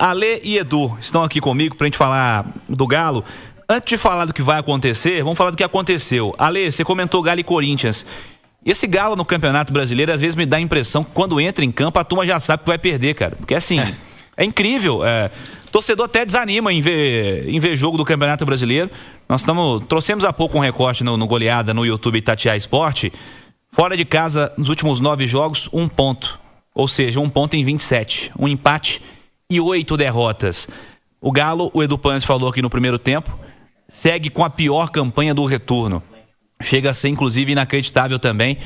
Ale e Edu estão aqui comigo pra gente falar do Galo. Antes de falar do que vai acontecer, vamos falar do que aconteceu. Ale, você comentou Galo e Corinthians. Esse Galo no Campeonato Brasileiro, às vezes me dá a impressão que quando entra em campo, a turma já sabe que vai perder, cara. Porque assim, é incrível. Torcedor até desanima em ver jogo do Campeonato Brasileiro. Nós trouxemos há pouco um recorte no Goleada no YouTube Itatiaia Esporte. Fora de casa, nos últimos 9 jogos, 1 ponto. Ou seja, 1 ponto em 27. Um empate e 8 derrotas. O Galo, o Edu Panes falou aqui no primeiro tempo, segue com a pior campanha do retorno. Chega a ser, inclusive, inacreditável também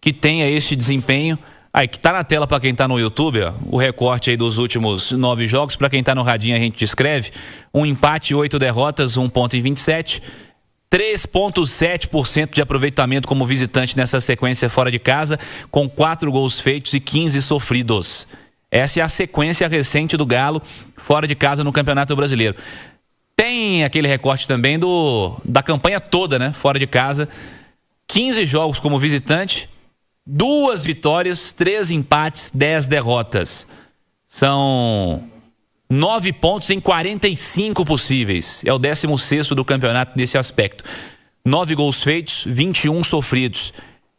que tenha este desempenho. Aí, que tá na tela para quem tá no YouTube, ó, o recorte aí dos últimos 9 jogos. Para quem tá no radinho, a gente descreve. 1 empate, 8 derrotas, 1 ponto em 27. 3,7% de aproveitamento como visitante nessa sequência fora de casa, com 4 gols feitos e 15 sofridos. Essa é a sequência recente do Galo fora de casa no Campeonato Brasileiro. Tem aquele recorte também da campanha toda, né? Fora de casa. 15 jogos como visitante, 2 vitórias, 3 empates, 10 derrotas. São 9 pontos em 45 possíveis. É o 16º do campeonato nesse aspecto. 9 gols feitos, 21 sofridos.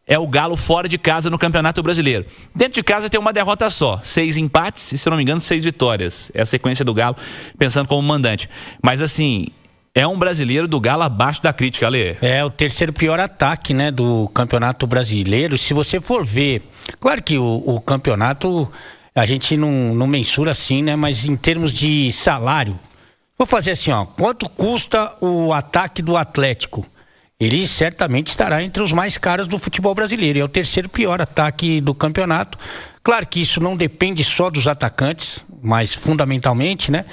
É o Galo fora de casa no Campeonato Brasileiro. Dentro de casa tem uma derrota só. 6 empates e, se eu não me engano, 6 vitórias. É a sequência do Galo, pensando como mandante. Mas assim, é um brasileiro do Galo abaixo da crítica, Ale. É o terceiro pior ataque, né, do Campeonato Brasileiro. Se você for ver, claro que o campeonato a gente não mensura assim, né, mas em termos de salário, vou fazer assim, ó, quanto custa o ataque do Atlético? Ele certamente estará entre os mais caros do futebol brasileiro. É o terceiro pior ataque do campeonato. Claro que isso não depende só dos atacantes, mas fundamentalmente, né?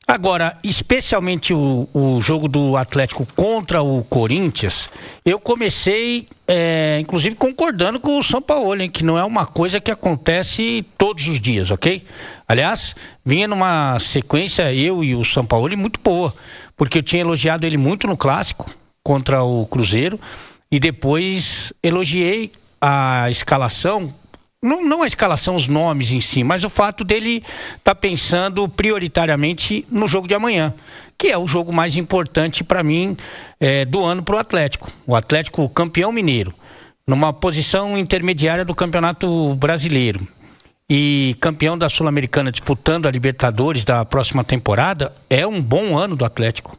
Agora, especialmente o jogo do Atlético contra o Corinthians, eu comecei, inclusive, concordando com o Sampaoli, hein, que não é uma coisa que acontece todos os dias, ok? Aliás, vinha numa sequência, eu e o Sampaoli, muito boa, porque eu tinha elogiado ele muito no Clássico contra o Cruzeiro e depois elogiei a escalação. Não a escalação, os nomes em si, mas o fato dele estar pensando prioritariamente no jogo de amanhã, que é o jogo mais importante para mim do ano para o Atlético. O Atlético campeão mineiro, numa posição intermediária do Campeonato Brasileiro e campeão da Sul-Americana disputando a Libertadores da próxima temporada, é um bom ano do Atlético.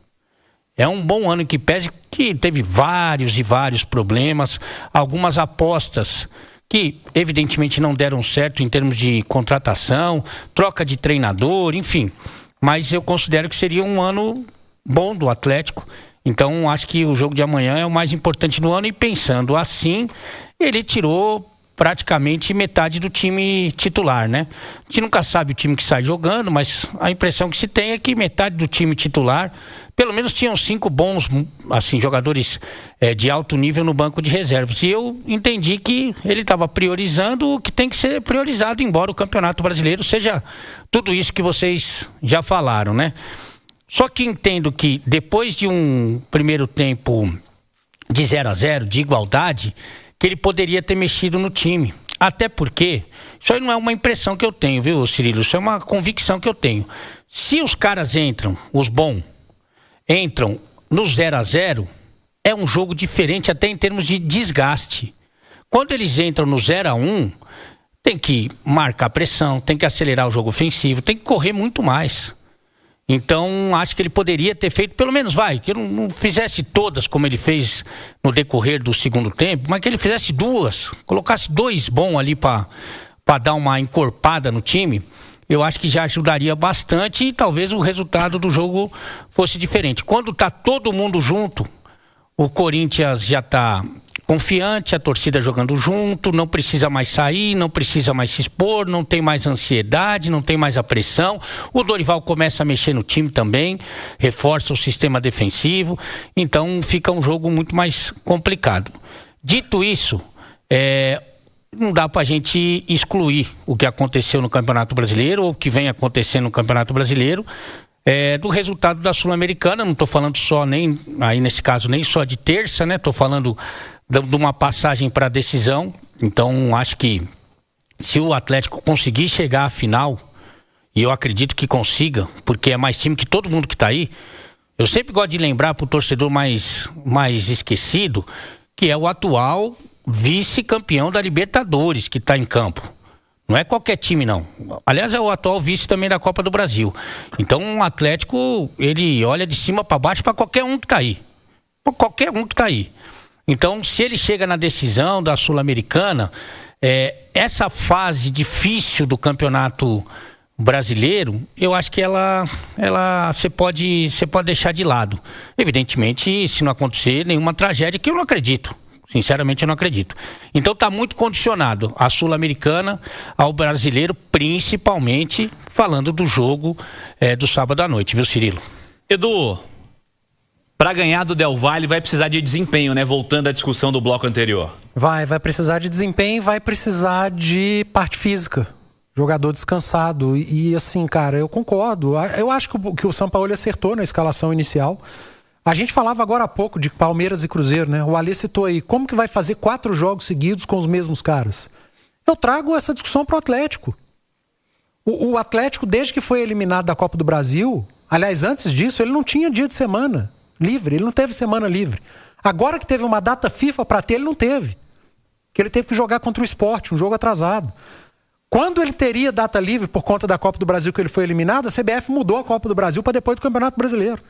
É um bom ano que pese que teve vários e vários problemas, algumas apostas que evidentemente não deram certo em termos de contratação, troca de treinador, enfim. Mas eu considero que seria um ano bom do Atlético. Então acho que o jogo de amanhã é o mais importante do ano e pensando assim, ele tirou praticamente metade do time titular, né? A gente nunca sabe o time que sai jogando, mas a impressão que se tem é que metade do time titular, pelo menos tinham 5 bons, assim, jogadores de alto nível no banco de reservas. E eu entendi que ele estava priorizando o que tem que ser priorizado, embora o Campeonato Brasileiro seja tudo isso que vocês já falaram, né? Só que entendo que depois de um primeiro tempo de 0-0, de igualdade, que ele poderia ter mexido no time. Até porque, isso aí não é uma impressão que eu tenho, viu, Cirilo? Isso é uma convicção que eu tenho. Se os caras entram, os bons, entram no 0-0, é um jogo diferente até em termos de desgaste. Quando eles entram no 0-1, tem que marcar pressão, tem que acelerar o jogo ofensivo, tem que correr muito mais. Então, acho que ele poderia ter feito, pelo menos que ele não fizesse todas como ele fez no decorrer do segundo tempo, mas que ele fizesse 2, colocasse 2 bons ali para dar uma encorpada no time, eu acho que já ajudaria bastante e talvez o resultado do jogo fosse diferente. Quando tá todo mundo junto, o Corinthians já tá confiante, a torcida jogando junto, não precisa mais sair, não precisa mais se expor, não tem mais ansiedade, não tem mais a pressão. O Dorival começa a mexer no time também, reforça o sistema defensivo, então fica um jogo muito mais complicado. Dito isso, não dá pra gente excluir o que aconteceu no Campeonato Brasileiro ou o que vem acontecendo no Campeonato Brasileiro do resultado da Sul-Americana. Não tô falando só nem só de terça, né? Tô falando de uma passagem para decisão. Então acho que se o Atlético conseguir chegar à final e eu acredito que consiga, porque é mais time que todo mundo que está aí. Eu sempre gosto de lembrar para o torcedor mais esquecido, que é o atual vice-campeão da Libertadores que está em campo. Não é qualquer time, não. Aliás, é o atual vice também da Copa do Brasil. Então, o Atlético, ele olha de cima para baixo para qualquer um que está aí. Para qualquer um que está aí. Então, se ele chega na decisão da Sul-Americana, essa fase difícil do Campeonato Brasileiro, eu acho que você pode deixar de lado. Evidentemente, se não acontecer nenhuma tragédia, que eu não acredito. Sinceramente, eu não acredito. Então está muito condicionado à Sul-Americana, ao brasileiro, principalmente falando do jogo do sábado à noite, viu, Cirilo? Edu, para ganhar do Del Valle vai precisar de desempenho, né? Voltando à discussão do bloco anterior. Vai precisar de desempenho, vai precisar de parte física. Jogador descansado. E assim, cara, eu concordo. Eu acho que o Sampaoli acertou na escalação inicial. A gente falava agora há pouco de Palmeiras e Cruzeiro, né? O Alê citou aí, como que vai fazer 4 jogos seguidos com os mesmos caras? Eu trago essa discussão pro Atlético. O Atlético, desde que foi eliminado da Copa do Brasil, aliás, antes disso, ele não tinha dia de semana livre, ele não teve semana livre. Agora que teve uma data FIFA para ter, ele não teve. Porque ele teve que jogar contra o Sport, um jogo atrasado. Quando ele teria data livre por conta da Copa do Brasil que ele foi eliminado, a CBF mudou a Copa do Brasil para depois do Campeonato Brasileiro.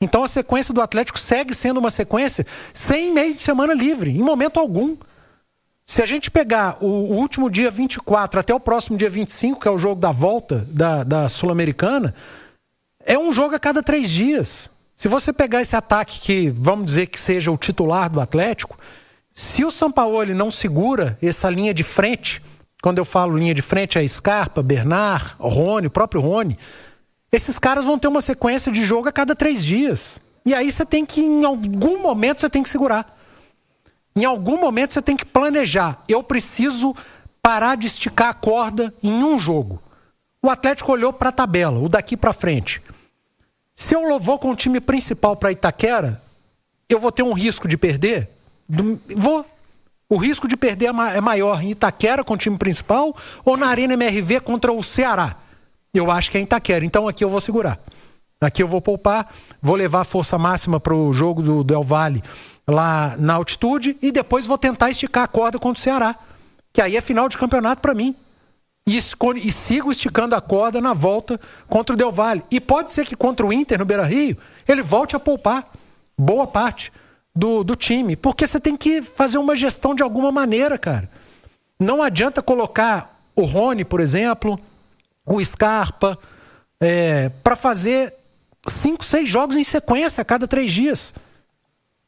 Então a sequência do Atlético segue sendo uma sequência sem meio de semana livre, em momento algum. Se a gente pegar o último dia 24 até o próximo dia 25, que é o jogo da volta da Sul-Americana, é um jogo a cada 3 dias. Se você pegar esse ataque que, vamos dizer que seja o titular do Atlético, se o Sampaoli não segura essa linha de frente, quando eu falo linha de frente é Scarpa, Bernard, Rony, o próprio Rony, esses caras vão ter uma sequência de jogo a cada 3 dias. E aí você tem que, em algum momento, você tem que segurar. Em algum momento você tem que planejar. Eu preciso parar de esticar a corda em um jogo. O Atlético olhou para a tabela, o daqui para frente. Se eu vou com o time principal para Itaquera, eu vou ter um risco de perder? Vou. O risco de perder é maior em Itaquera com o time principal ou na Arena MRV contra o Ceará? Eu acho que é em Itaquera, então aqui eu vou segurar. Aqui eu vou poupar, vou levar a força máxima para o jogo do Del Valle lá na altitude e depois vou tentar esticar a corda contra o Ceará, que aí é final de campeonato para mim. E sigo esticando a corda na volta contra o Del Valle. E pode ser que contra o Inter no Beira-Rio ele volte a poupar boa parte do time, porque você tem que fazer uma gestão de alguma maneira, cara. Não adianta colocar o Rony, por exemplo, o Scarpa, para fazer 5, 6 jogos em sequência a cada 3 dias.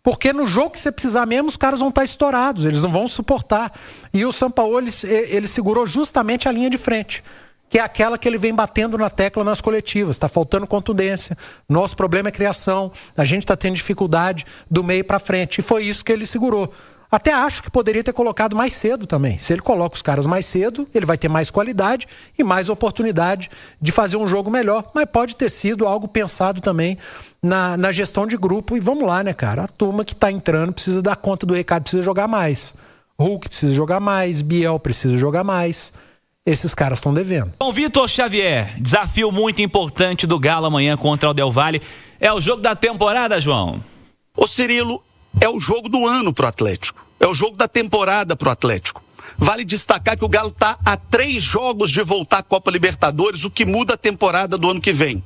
Porque no jogo que você precisar mesmo, os caras vão estar estourados, eles não vão suportar. E o Sampaoli, ele segurou justamente a linha de frente, que é aquela que ele vem batendo na tecla nas coletivas. Está faltando contundência, nosso problema é criação, a gente está tendo dificuldade do meio para frente. E foi isso que ele segurou. Até acho que poderia ter colocado mais cedo também. Se ele coloca os caras mais cedo, ele vai ter mais qualidade e mais oportunidade de fazer um jogo melhor. Mas pode ter sido algo pensado também na gestão de grupo. E vamos lá, né, cara? A turma que tá entrando precisa dar conta do recado, precisa jogar mais. Hulk precisa jogar mais, Biel precisa jogar mais. Esses caras estão devendo. Bom, Vitor Xavier, desafio muito importante do Galo amanhã contra o Del Valle. É o jogo da temporada, João? Ô Cirilo, é o jogo do ano pro Atlético. É o jogo da temporada pro Atlético. Vale destacar que o Galo está a 3 jogos de voltar à Copa Libertadores, o que muda a temporada do ano que vem.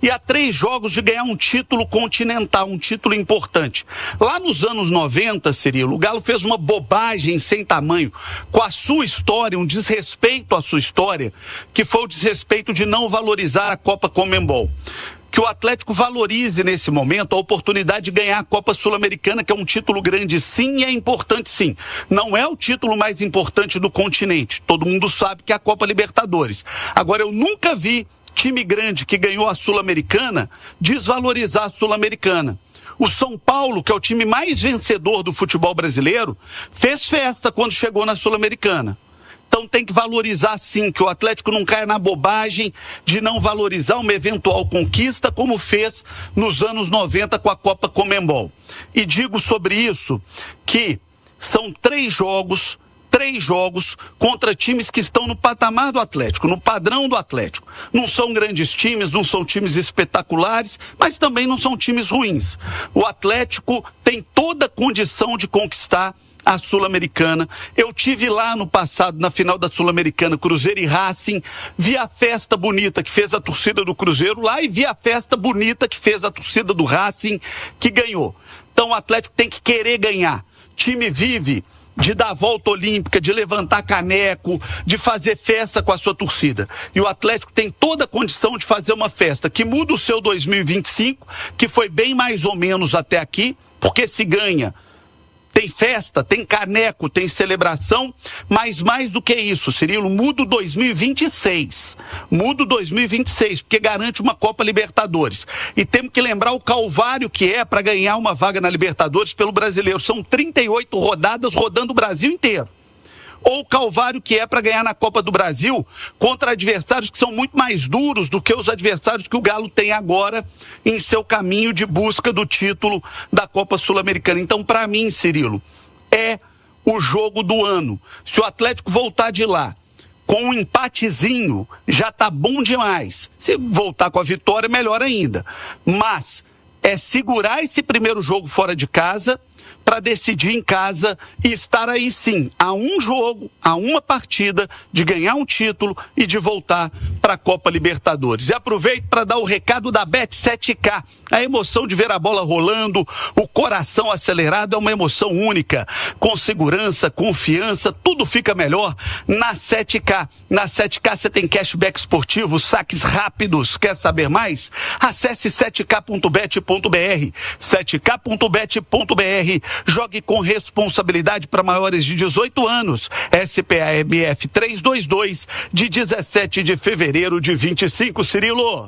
E a 3 jogos de ganhar um título continental, um título importante. Lá nos anos 90, Cirilo, o Galo fez uma bobagem sem tamanho, com a sua história, um desrespeito à sua história, que foi o desrespeito de não valorizar a Copa Conmebol. Que o Atlético valorize nesse momento a oportunidade de ganhar a Copa Sul-Americana, que é um título grande sim e é importante sim. Não é o título mais importante do continente, todo mundo sabe que é a Copa Libertadores. Agora, eu nunca vi time grande que ganhou a Sul-Americana desvalorizar a Sul-Americana. O São Paulo, que é o time mais vencedor do futebol brasileiro, fez festa quando chegou na Sul-Americana. Então tem que valorizar sim, que o Atlético não caia na bobagem de não valorizar uma eventual conquista, como fez nos anos 90 com a Copa Conmebol. E digo sobre isso que são 3 jogos 3 jogos contra times que estão no patamar do Atlético, no padrão do Atlético. Não são grandes times, não são times espetaculares, mas também não são times ruins. O Atlético tem toda a condição de conquistar a Sul-Americana. Eu tive lá no passado, na final da Sul-Americana, Cruzeiro e Racing, vi a festa bonita que fez a torcida do Cruzeiro lá e vi a festa bonita que fez a torcida do Racing, que ganhou. Então o Atlético tem que querer ganhar. Time vive de dar a volta olímpica, de levantar caneco, de fazer festa com a sua torcida. E o Atlético tem toda a condição de fazer uma festa que muda o seu 2025, que foi bem mais ou menos até aqui, porque se ganha, tem festa, tem caneco, tem celebração, mas mais do que isso, Cirilo, muda o 2026. Muda o 2026, porque garante uma Copa Libertadores. E temos que lembrar o calvário que é para ganhar uma vaga na Libertadores pelo brasileiro. São 38 rodadas rodando o Brasil inteiro. Ou o calvário que é para ganhar na Copa do Brasil contra adversários que são muito mais duros do que os adversários que o Galo tem agora em seu caminho de busca do título da Copa Sul-Americana. Então, para mim, Cirilo, é o jogo do ano. Se o Atlético voltar de lá com um empatezinho, já tá bom demais. Se voltar com a vitória, melhor ainda. Mas é segurar esse primeiro jogo fora de casa para decidir em casa e estar aí sim, a um jogo, a uma partida de ganhar um título e de voltar para a Copa Libertadores. E aproveito para dar o recado da Bet7K. A emoção de ver a bola rolando, o coração acelerado é uma emoção única. Com segurança, confiança, tudo fica melhor na 7K. Na 7K você tem cashback esportivo, saques rápidos. Quer saber mais? Acesse 7k.bet.br. 7k.bet.br. Jogue com responsabilidade para maiores de 18 anos. SPAMF 322, de 17 de fevereiro de 25, Cirilo.